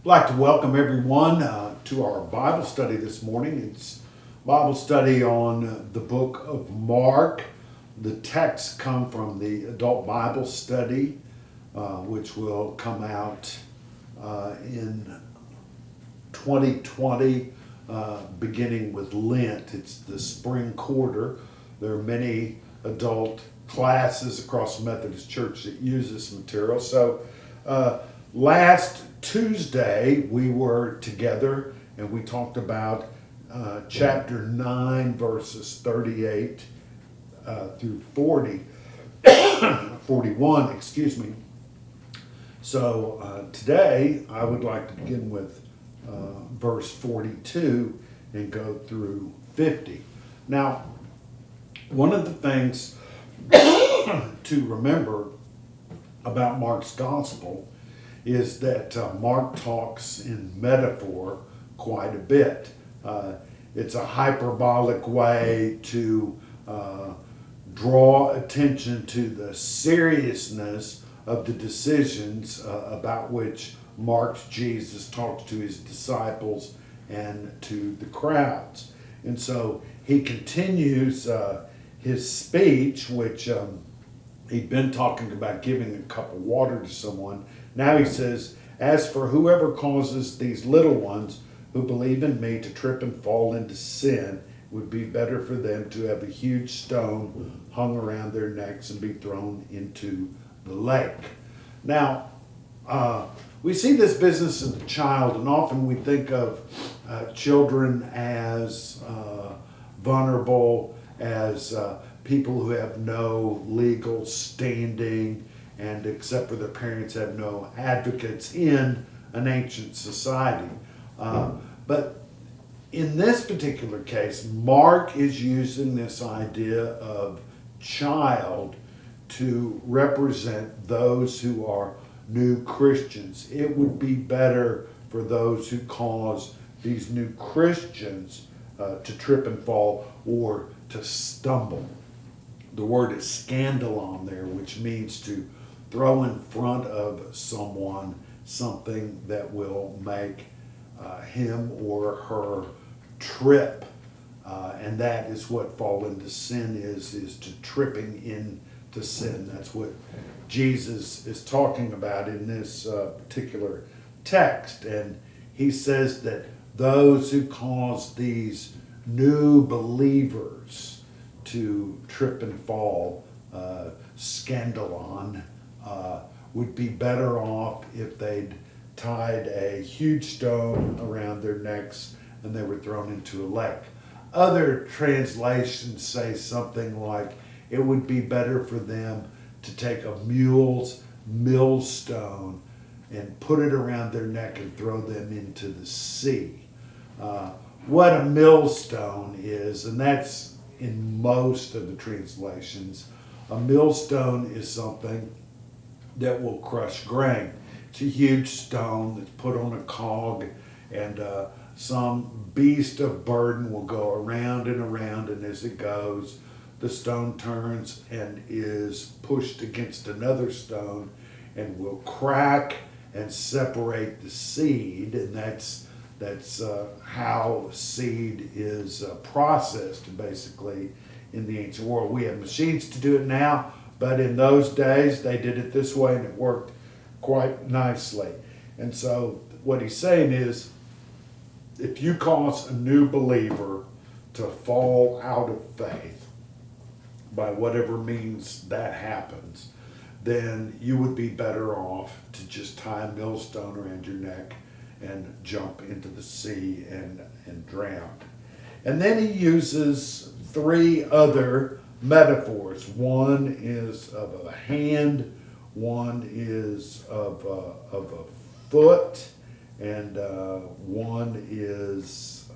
I'd like to welcome everyone to our Bible study this morning. It's Bible study on the book of Mark. The texts come from the Adult Bible Study, which will come out in 2020, beginning with Lent. It's the spring quarter. There are many adult classes across the Methodist Church that use this material. So last Tuesday we were together and we talked about chapter 9 verses 38 through 41, excuse me. So today I would like to begin with verse 42 and go through 50. Now, one of the things to remember about Mark's gospel is that Mark talks in metaphor quite a bit. It's a hyperbolic way to draw attention to the seriousness of the decisions about which Mark's Jesus talks to his disciples and to the crowds. And so he continues his speech, which he'd been talking about giving a cup of water to someone. Now he says, "As for whoever causes these little ones who believe in me to trip and fall into sin, it would be better for them to have a huge stone hung around their necks and be thrown into the lake." Now, we see this business of the child, and often we think of children as vulnerable, as people who have no legal standing, and except for their parents have no advocates in an ancient society. But in this particular case, Mark is using this idea of child to represent those who are new Christians. It would be better for those who cause these new Christians to trip and fall or to stumble. The word is scandalon there, which means to throw in front of someone something that will make him or her trip. And that is what fall into sin is to tripping into sin. That's what Jesus is talking about in this particular text. And he says that those who cause these new believers to trip and fall, scandalon, would be better off if they'd tied a huge stone around their necks and they were thrown into a lake. Other translations say something like it would be better for them to take a mule's millstone and put it around their neck and throw them into the sea. What a millstone is, and that's in most of the translations, a millstone is something that will crush grain. It's a huge stone that's put on a cog, and some beast of burden will go around, and as it goes, the stone turns and is pushed against another stone and will crack and separate the seed, and that's how seed is processed basically in the ancient world. We have machines to do it now, but in those days they did it this way and it worked quite nicely. And so what he's saying is, if you cause a new believer to fall out of faith by whatever means that happens, then you would be better off to just tie a millstone around your neck and jump into the sea and drown. And then he uses three other metaphors. One is of a hand, one is of a foot, and one is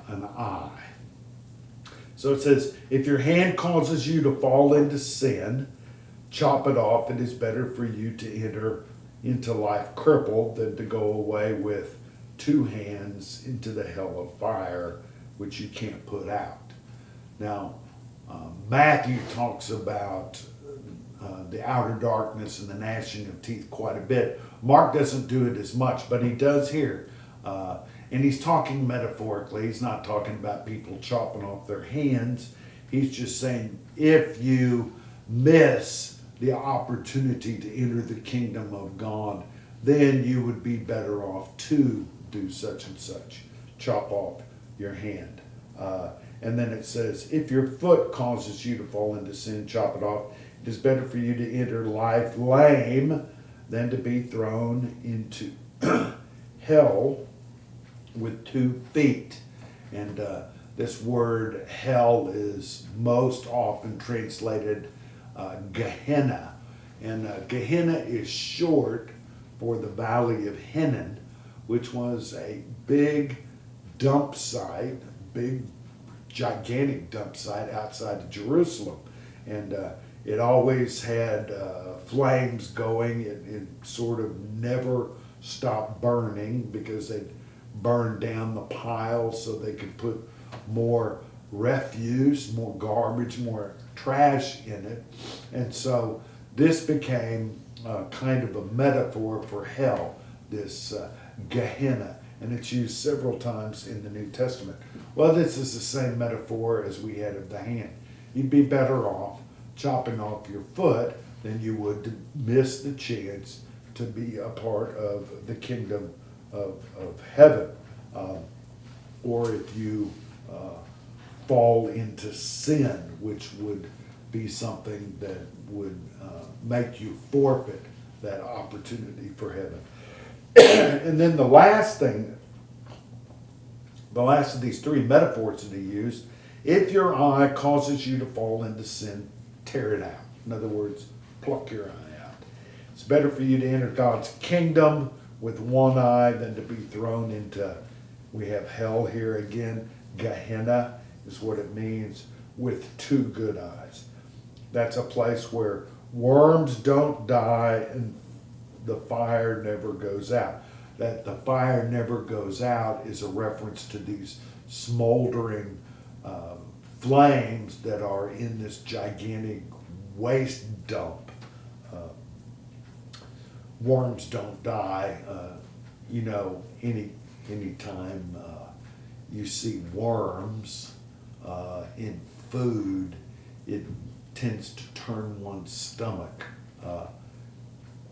an eye. So it says, if your hand causes you to fall into sin, chop it off. It is better for you to enter into life crippled than to go away with two hands into the hell of fire, which you can't put out. Now, Matthew talks about the outer darkness and the gnashing of teeth quite a bit. Mark doesn't do it as much, but he does here. And he's talking metaphorically. He's not talking about people chopping off their hands. He's just saying, if you miss the opportunity to enter the kingdom of God, then you would be better off to do such and such. Chop off your hand. And then it says, if your foot causes you to fall into sin, chop it off. It is better for you to enter life lame than to be thrown into hell with 2 feet. And this word hell is most often translated Gehenna. And Gehenna is short for the Valley of Hinnom, which was a big dump site, big gigantic dump site outside of Jerusalem. And it always had flames going. It sort of never stopped burning because they'd burn down the piles so they could put more refuse, more garbage, more trash in it. And so this became kind of a metaphor for hell, this Gehenna. And it's used several times in the New Testament. Well, this is the same metaphor as we had of the hand. You'd be better off chopping off your foot than you would to miss the chance to be a part of the kingdom of heaven. Or if you fall into sin, which would be something that would make you forfeit that opportunity for heaven. And then the last thing, the last of these 3 metaphors that he used, if your eye causes you to fall into sin, tear it out. In other words, pluck your eye out. It's better for you to enter God's kingdom with one eye than to be thrown into, we have hell here again, Gehenna is what it means, with 2 good eyes. That's a place where worms don't die and the fire never goes out. That the fire never goes out is a reference to these smoldering flames that are in this gigantic waste dump. Worms don't die. Any time you see worms in food, it tends to turn one's stomach.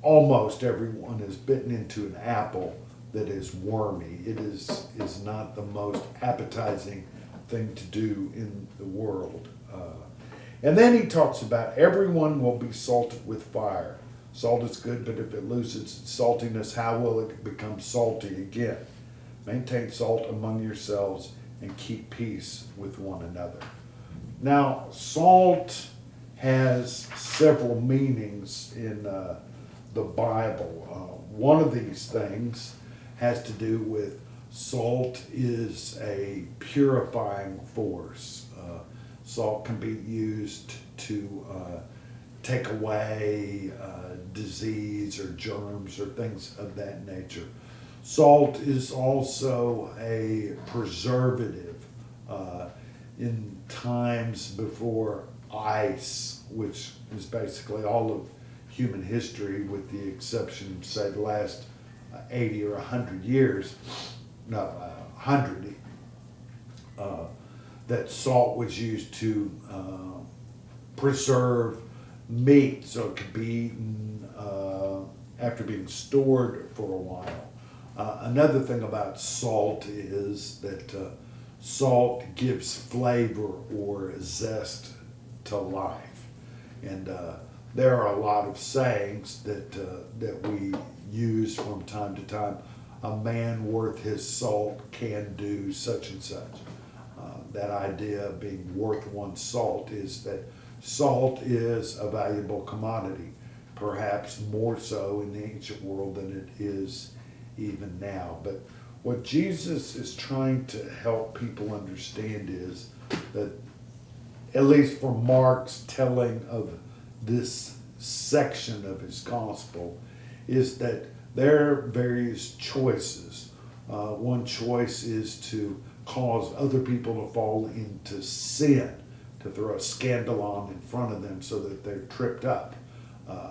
Almost everyone is bitten into an apple that is wormy. It is not the most appetizing thing to do in the world. And then he talks about everyone will be salted with fire. Salt is good, but if it loses its saltiness, how will it become salty again? Maintain salt among yourselves and keep peace with one another. Now, salt has several meanings in the Bible. One of these things has to do with salt is a purifying force. Salt can be used to take away disease or germs or things of that nature. Salt is also a preservative. In times before ice, which is basically all of human history with the exception, say, the last 80 or 100 years, 100, that salt was used to preserve meat so it could be eaten after being stored for a while. Another thing about salt is that salt gives flavor or zest to life. And there are a lot of sayings that we use from time to time. A man worth his salt can do such and such. That idea of being worth one's salt is that salt is a valuable commodity, perhaps more so in the ancient world than it is even now. But what Jesus is trying to help people understand is that, at least from Mark's telling of this section of his gospel, is that there are various choices. One choice is to cause other people to fall into sin, to throw a scandalon in front of them so that they're tripped up.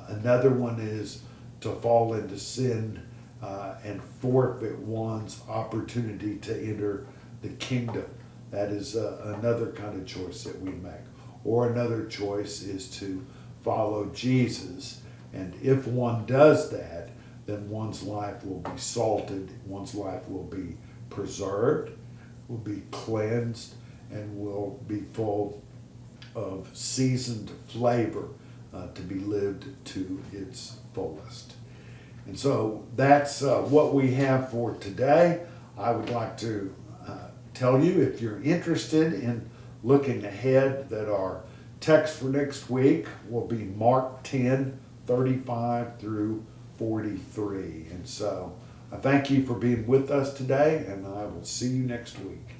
Another one is to fall into sin and forfeit one's opportunity to enter the kingdom. That is another kind of choice that we make. Or another choice is to follow Jesus. And if one does that, then one's life will be salted, one's life will be preserved, will be cleansed, and will be full of seasoned flavor to be lived to its fullest. And so that's what we have for today. I would like to tell you, if you're interested in looking ahead, that our text for next week will be Mark 10:35 through 43. And so I thank you for being with us today, and I will see you next week.